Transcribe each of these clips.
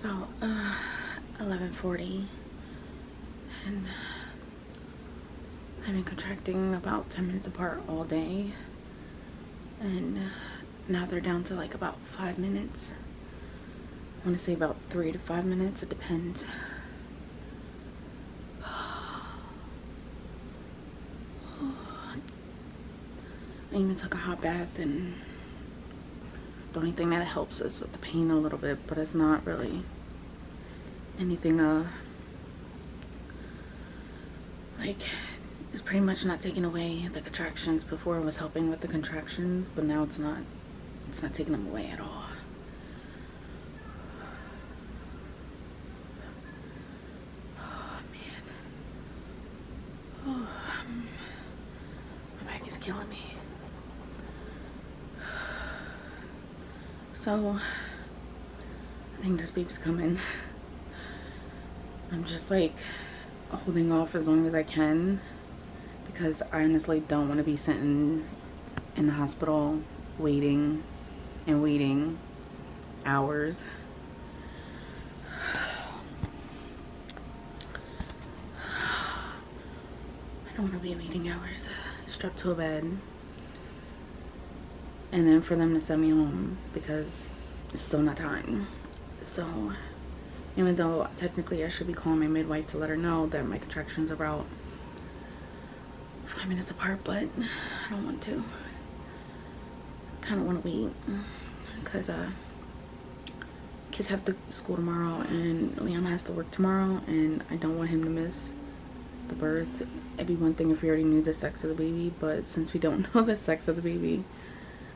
about 11:40, and I've been contracting about 10 minutes apart all day, and now they're down to like about 5 minutes. I want to say about 3 to 5 minutes, it depends. I even took a hot bath, and the only thing that helps is with the pain a little bit, but it's not really anything like, it's pretty much not taking away the contractions. Before it was helping with the contractions, but now it's not taking them away at all. Oh man, my back is killing me. So I think this baby's coming. I'm just like holding off as long as I can, because I honestly don't want to be sitting in the hospital waiting and waiting hours. I don't want to be waiting hours strapped to a bed, and then for them to send me home because it's still not time. So even though technically I should be calling my midwife to let her know that my contractions are about 5 minutes apart, but I don't want to. I kind of want to wait because kids have to school tomorrow, and Liam has to work tomorrow, and I don't want him to miss the birth. It'd be one thing if we already knew the sex of the baby, but since we don't know the sex of the baby,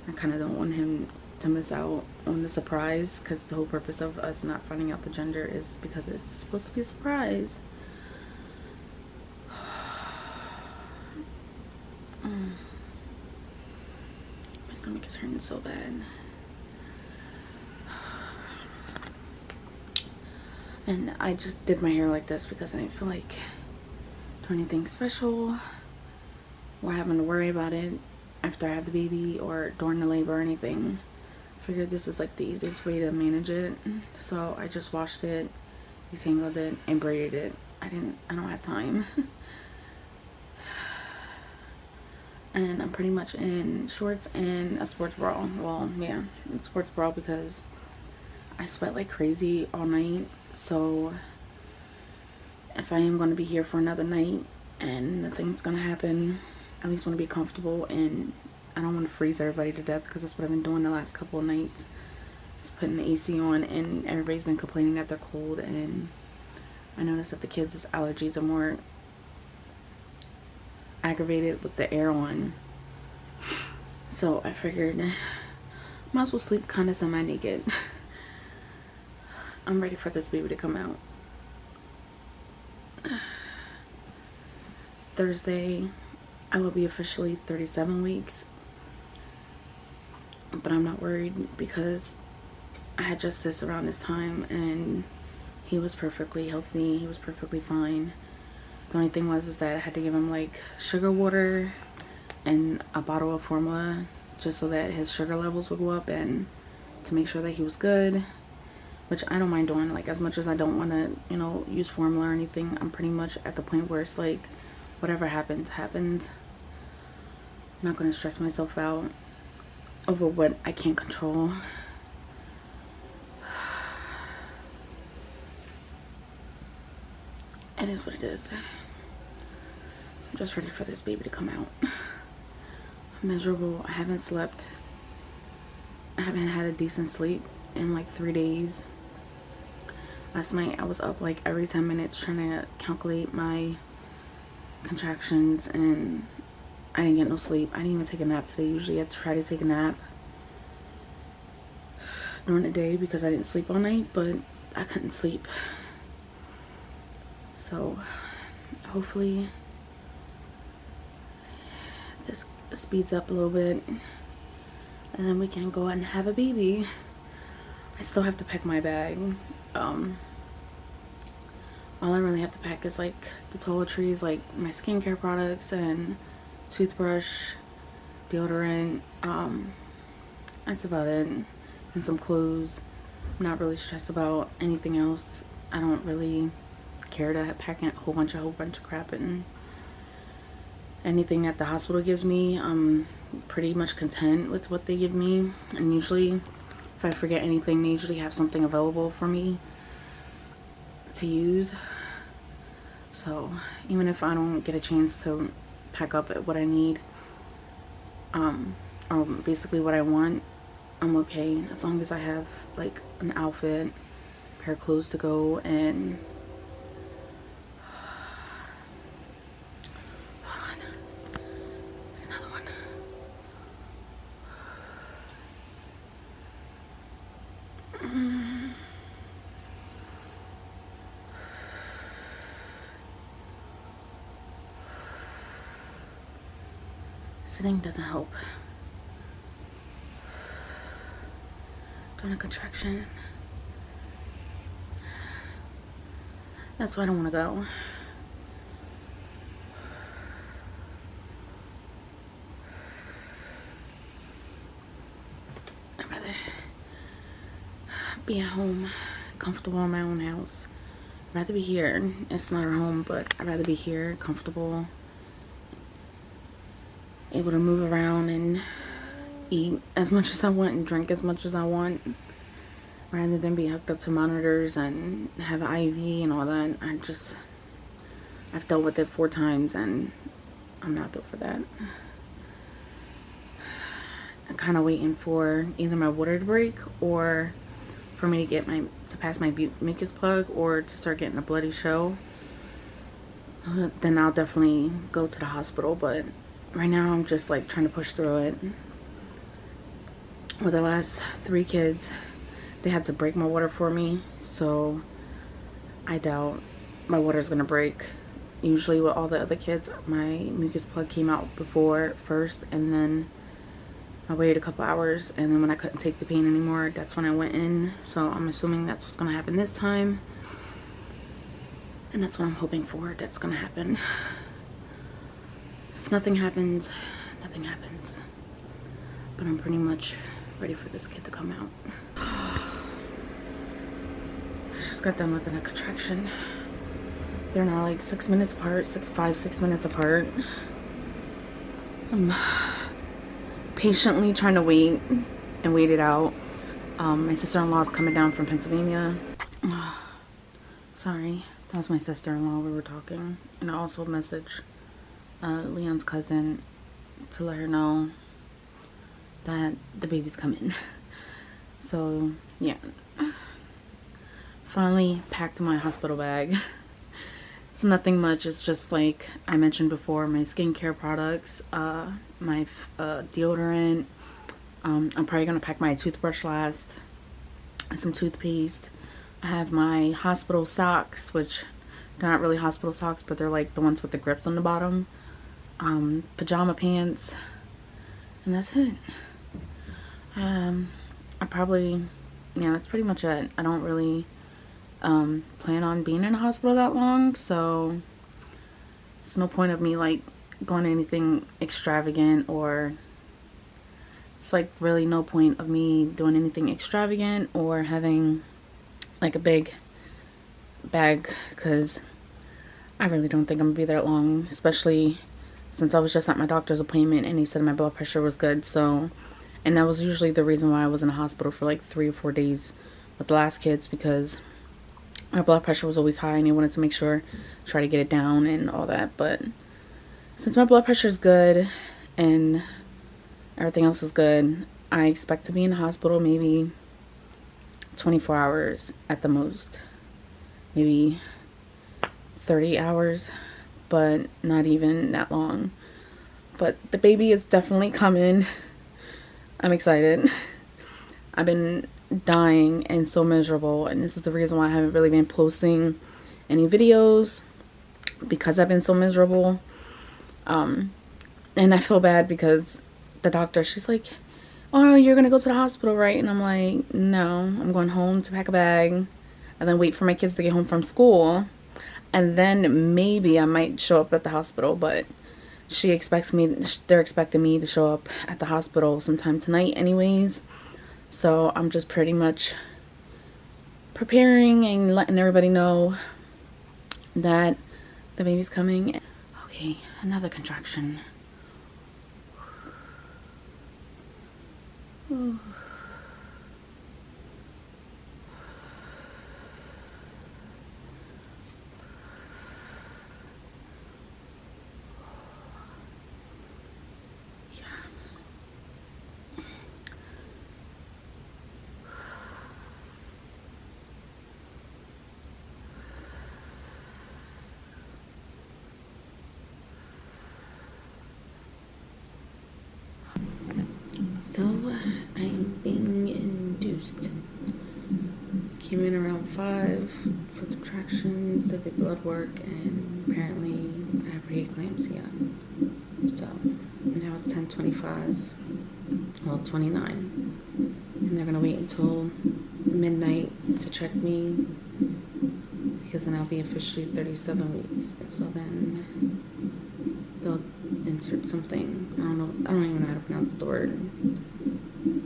I kind of don't want him to miss out on the surprise, because the whole purpose of us not finding out the gender is because it's supposed to be a surprise. My stomach is hurting so bad. And I just did my hair like this because I didn't feel like doing anything special or having to worry about it after I have the baby or during the labor or anything. I figured this is like the easiest way to manage it, so I just washed it, detangled it, and braided it. I don't have time. And I'm pretty much in shorts and a sports bra. Well, yeah, sports bra because I sweat like crazy all night. So if I am going to be here for another night and nothing's going to happen, I at least want to be comfortable, and I don't want to freeze everybody to death, because that's what I've been doing the last couple of nights. Just putting the AC on, and everybody's been complaining that they're cold, and I noticed that the kids' allergies are more aggravated with the air on. So I figured might as well sleep kind of semi-naked. I'm ready for this baby to come out. Thursday I will be officially 37 weeks, but I'm not worried because I had Justice around this time and he was perfectly healthy. He was perfectly fine. The only thing was that I had to give him like sugar water and a bottle of formula just so that his sugar levels would go up, and to make sure that he was good, which I don't mind doing. Like, as much as I don't want to, you know, use formula or anything, I'm pretty much at the point where it's like whatever happens happens. I'm not going to stress myself out over what I can't control. It is what it is. I'm just ready for this baby to come out. I'm miserable. I haven't slept. I haven't had a decent sleep in like 3 days. Last night I was up like every 10 minutes trying to calculate my contractions, and I didn't get no sleep. I didn't even take a nap today. Usually I try to take a nap during the day because I didn't sleep all night, but I couldn't sleep. So hopefully this speeds up a little bit and then we can go out and have a baby. I still have to pack my bag. All I really have to pack is like the toiletries, like my skincare products and toothbrush, deodorant. That's about it, and some clothes. I'm not really stressed about anything else. I don't really care to pack a whole bunch of crap and anything that the hospital gives me. I'm pretty much content with what they give me, and usually if I forget anything, they usually have something available for me to use. So even if I don't get a chance to pack up what I need, or basically what I want, I'm okay as long as I have like an outfit, a pair of clothes to go, and hold on, there's another one. Sitting doesn't help. Doing a contraction. That's why I don't want to go. I'd rather be at home, comfortable in my own house. I'd rather be here. It's not our home, but I'd rather be here, comfortable, able to move around and eat as much as I want and drink as much as I want, rather than be hooked up to monitors and have an IV and all that. I've dealt with it 4 times and I'm not built for that. I'm kind of waiting for either my water to break or for me to pass my mucus plug or to start getting a bloody show. Then I'll definitely go to the hospital, but right now I'm just like trying to push through it. With the last 3 kids, they had to break my water for me, so I doubt my water's gonna break. Usually with all the other kids, my mucus plug came out before first, and then I waited a couple hours, and then when I couldn't take the pain anymore, that's when I went in. So I'm assuming that's what's gonna happen this time, and that's what I'm hoping for. That's gonna happen. If nothing happens, nothing happens. But I'm pretty much ready for this kid to come out. I just got done with a contraction. They're now like 6 minutes apart, 6 minutes apart. I'm patiently trying to wait it out. My sister-in-law is coming down from Pennsylvania. Sorry, that was my sister-in-law. We were talking, and I also messaged Leon's cousin to let her know that the baby's coming. So yeah, finally packed my hospital bag. It's nothing much. It's just like I mentioned before, my skincare products, my deodorant. I'm probably gonna pack my toothbrush last, some toothpaste. I have my hospital socks, which they're not really hospital socks, but they're like the ones with the grips on the bottom. Pajama pants, and that's it. That's pretty much it. I don't really plan on being in a hospital that long, so it's no point of me like going to anything extravagant, or it's like really no point of me doing anything extravagant or having like a big bag, because I really don't think I'm gonna be there long, especially since I was just at my doctor's appointment and he said my blood pressure was good. So, and that was usually the reason why I was in a hospital for like 3 or 4 days with the last kids, because my blood pressure was always high and he wanted to make sure, try to get it down and all that. But since my blood pressure is good and everything else is good, I expect to be in the hospital maybe 24 hours at the most, maybe 30 hours, but not even that long. But the baby is definitely coming. I'm excited. I've been dying and so miserable, and this is the reason why I haven't really been posting any videos, because I've been so miserable. And I feel bad because the doctor, she's like, oh, you're gonna go to the hospital, right? And I'm like, no, I'm going home to pack a bag and then wait for my kids to get home from school, and then maybe I might show up at the hospital. But they're expecting me to show up at the hospital sometime tonight anyways. So I'm just pretty much preparing and letting everybody know that the baby's coming. Okay, another contraction. Ooh. So I'm being induced. Came in around 5 for contractions, did the blood work, and apparently I have preeclampsia. So now it's 10:25, well 29, and they're gonna wait until midnight to check me because then I'll be officially 37 weeks. So then they'll insert something, I don't even know how to pronounce the word,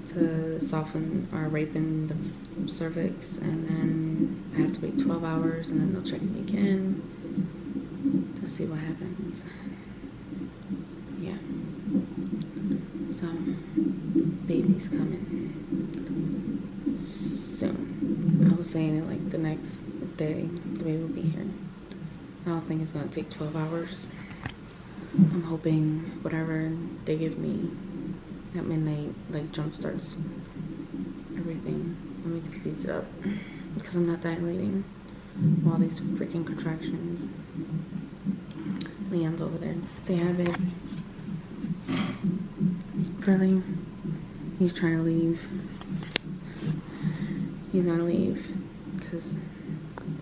to soften or ripen the cervix, and then I have to wait 12 hours, and then they'll check me again to see what happens. Yeah. So, baby's coming soon. I was saying it like the next day, the baby will be here. I don't think it's gonna take 12 hours. I'm hoping whatever they give me at midnight like jump starts everything. Let me speeds it up because I'm not dilating with all these freaking contractions. Leon's over there. Say hi, babe. Really? He's trying to leave. He's gonna leave because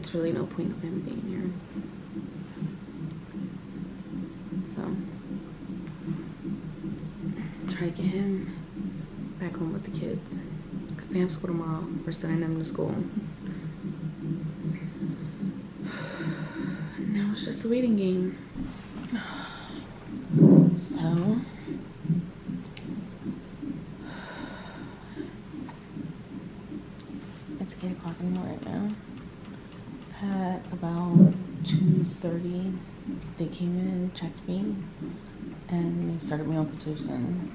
there's really no point of him being here. So, try to get him back home with the kids because they have school tomorrow. We're sending them to school. Now it's just a waiting game. So, it's 8 o'clock in the morning right now. At about 2:30, they came in, checked me, and they started me on Pitocin.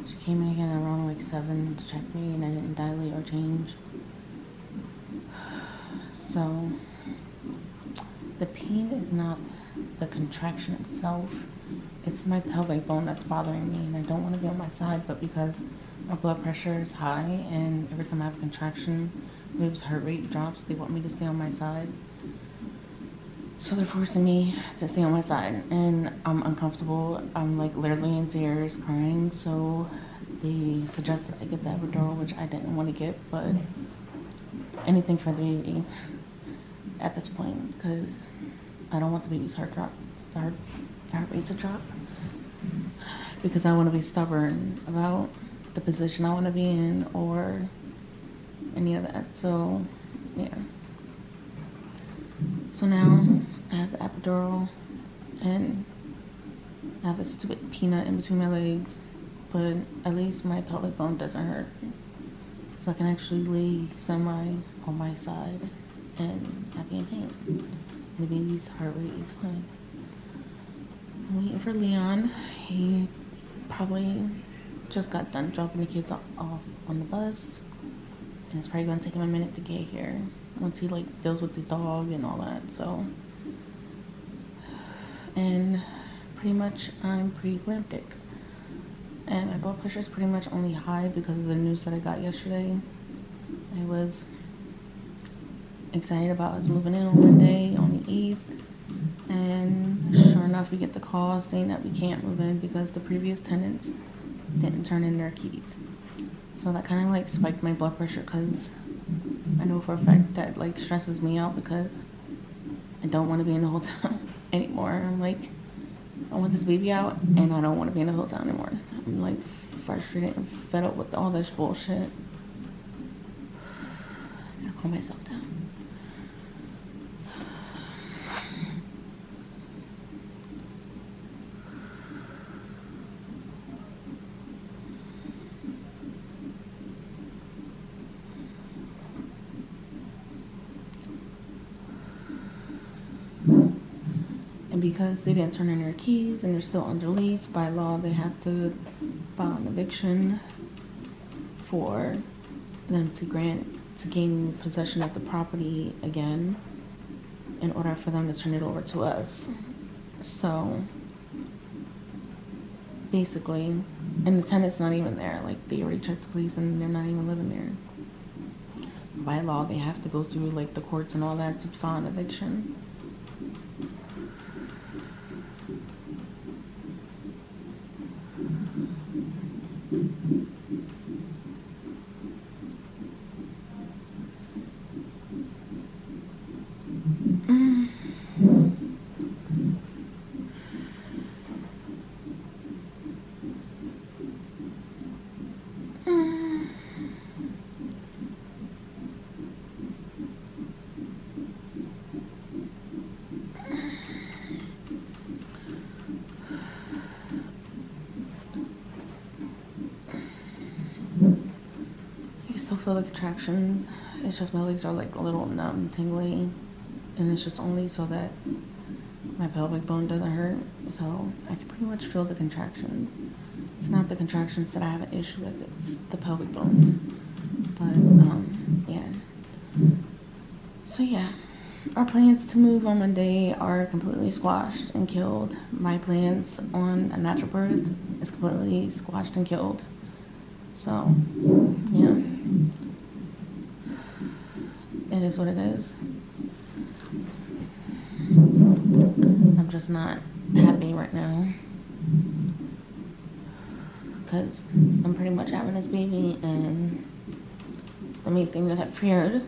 She came in again around like 7 to check me, and I didn't dilate or change. So, the pain is not the contraction itself. It's my pelvic bone that's bothering me, and I don't want to be on my side, but because my blood pressure is high, and every time I have a contraction, the baby's heart rate drops, they want me to stay on my side. So they're forcing me to stay on my side, and I'm uncomfortable. I'm like literally in tears, crying. So they suggested I get the epidural, which I didn't want to get, but anything for the baby at this point, because I don't want the baby's heart rate to drop, because I want to be stubborn about the position I want to be in or any of that. So yeah. So now I have the epidural, and I have this stupid peanut in between my legs, but at least my pelvic bone doesn't hurt. So I can actually lay semi on my side and not be in pain. And the baby's heart rate is fine. I'm waiting for Leon. He probably just got done dropping the kids off on the bus, and it's probably gonna take him a minute to get here once he like deals with the dog and all that. So, and pretty much I'm preeclamptic, and my blood pressure is pretty much only high because of the news that I got yesterday. I was excited about us moving in on Monday on the 8th, and sure enough we get the call saying that we can't move in because the previous tenants didn't turn in their keys. So that kind of like spiked my blood pressure, because I know for a fact that like stresses me out because I don't want to be in the hotel anymore. I'm like, I want this baby out, and I don't want to be in the hotel anymore. I'm like frustrated and fed up with all this bullshit. I gotta calm myself down. because they didn't turn in their keys and they're still under lease. By law, they have to file an eviction for them to gain possession of the property again in order for them to turn it over to us. So basically, and the tenant's not even there. Like, they already checked the police and they're not even living there. By law, they have to go through like the courts and all that to file an eviction. Feel the contractions. It's just my legs are like a little numb, tingly, and it's just only so that my pelvic bone doesn't hurt. So I can pretty much feel the contractions. It's not the contractions that I have an issue with, it's the pelvic bone. But yeah. So yeah, our plans to move on Monday are completely squashed and killed. My plans on a natural birth is completely squashed and killed. So yeah. It is what it is. I'm just not happy right now because I'm pretty much having this baby, and the main thing that I feared,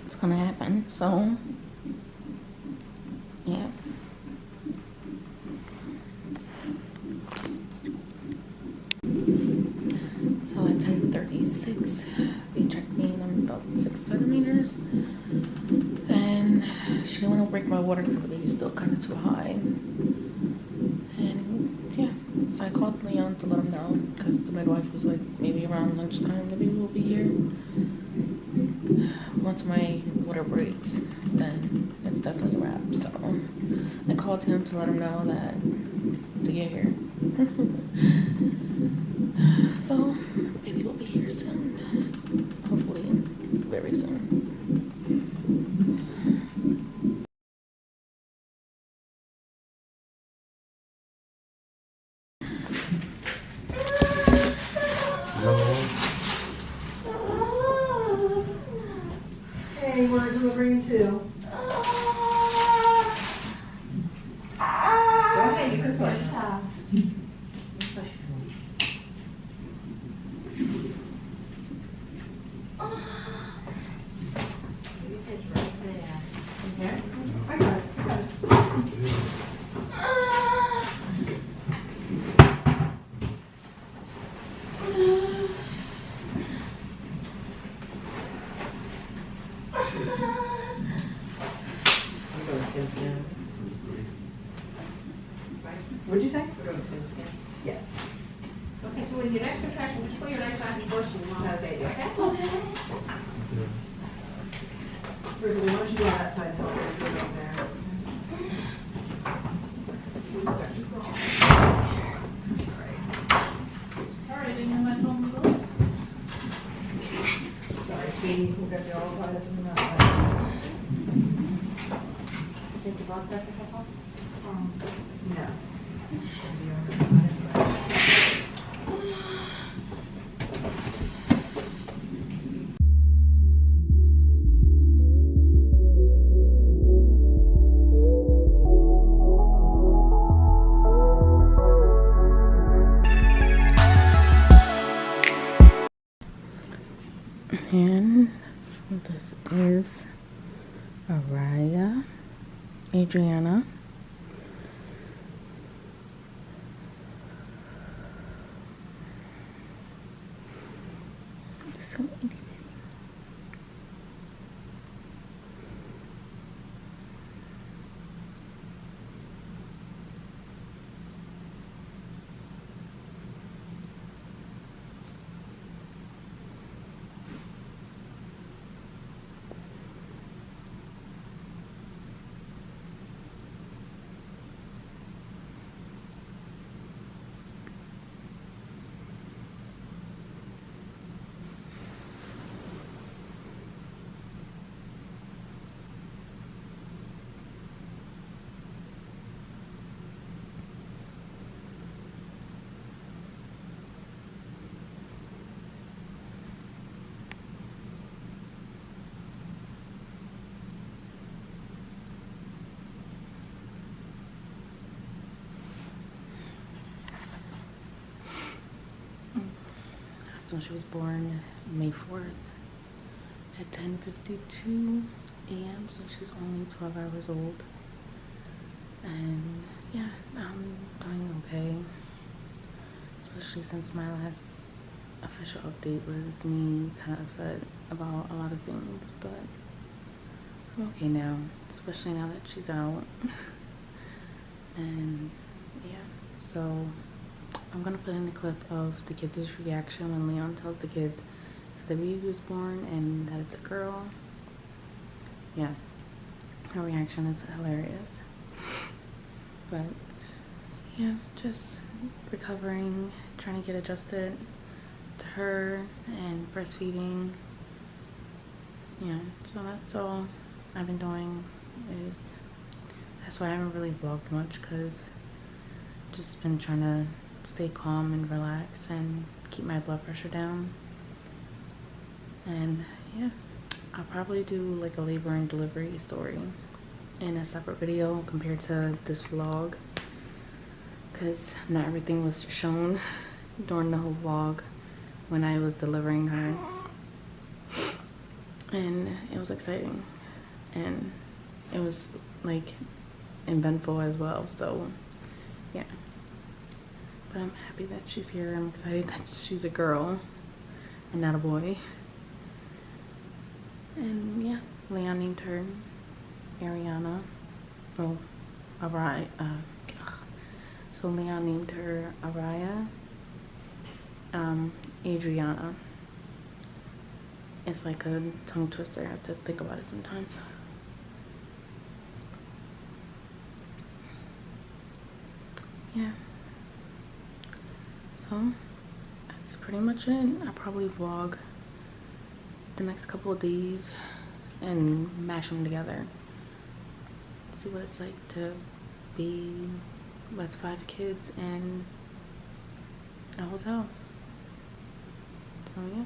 it's gonna happen. So yeah. So at 10:36, they checked me and I'm about 6 centimeters. And she didn't want to break my water because the baby's still kind of too high. And yeah, so I called Leon to let him know because the midwife was like, maybe around lunchtime the baby will be here. Once my water breaks, then it's definitely a wrap. So I called him to let him know that to get here. So baby will be here soon. Hopefully very soon. Hey, we're delivering too. Go ahead, you can push. You said right there. Okay. I got it. What'd you say? Yes. Okay, so with your next contraction, just put your legs back and push and we'll have a baby, okay? Ricky, why don't you go on that side and help her get up there? Sorry, I didn't know my phone was on. Sorry, sweetie, we got you all tied up in the knot. Take the blood pressure cuff off? No. Just gonna be on the side. And this is Araya, Adriana. So So she was born May 4th at 10:52 a.m. So she's only 12 hours old. And yeah, I'm doing okay. Especially since my last official update was me kind of upset about a lot of things, but I'm okay now, especially now that she's out. And yeah, so I'm gonna put in a clip of the kids' reaction when Leon tells the kids that the baby was born and that it's a girl. Yeah, her reaction is hilarious. But yeah, just recovering, trying to get adjusted to her and breastfeeding. Yeah, so that's all I've been doing. That's why I haven't really vlogged much, because just been trying to stay calm and relax and keep my blood pressure down. And yeah, I'll probably do like a labor and delivery story in a separate video compared to this vlog, because not everything was shown during the whole vlog when I was delivering her. And it was exciting, and it was like eventful as well. So yeah, but I'm happy that she's here. I'm excited that she's a girl and not a boy. And yeah, Leon named her Ariana. Oh, Araya. So Leon named her Araya. Adriana. It's like a tongue twister. I have to think about it sometimes. Yeah. So that's pretty much it. I'll probably vlog the next couple of days and mash them together. See what it's like to be with 5 kids in a hotel. So yeah.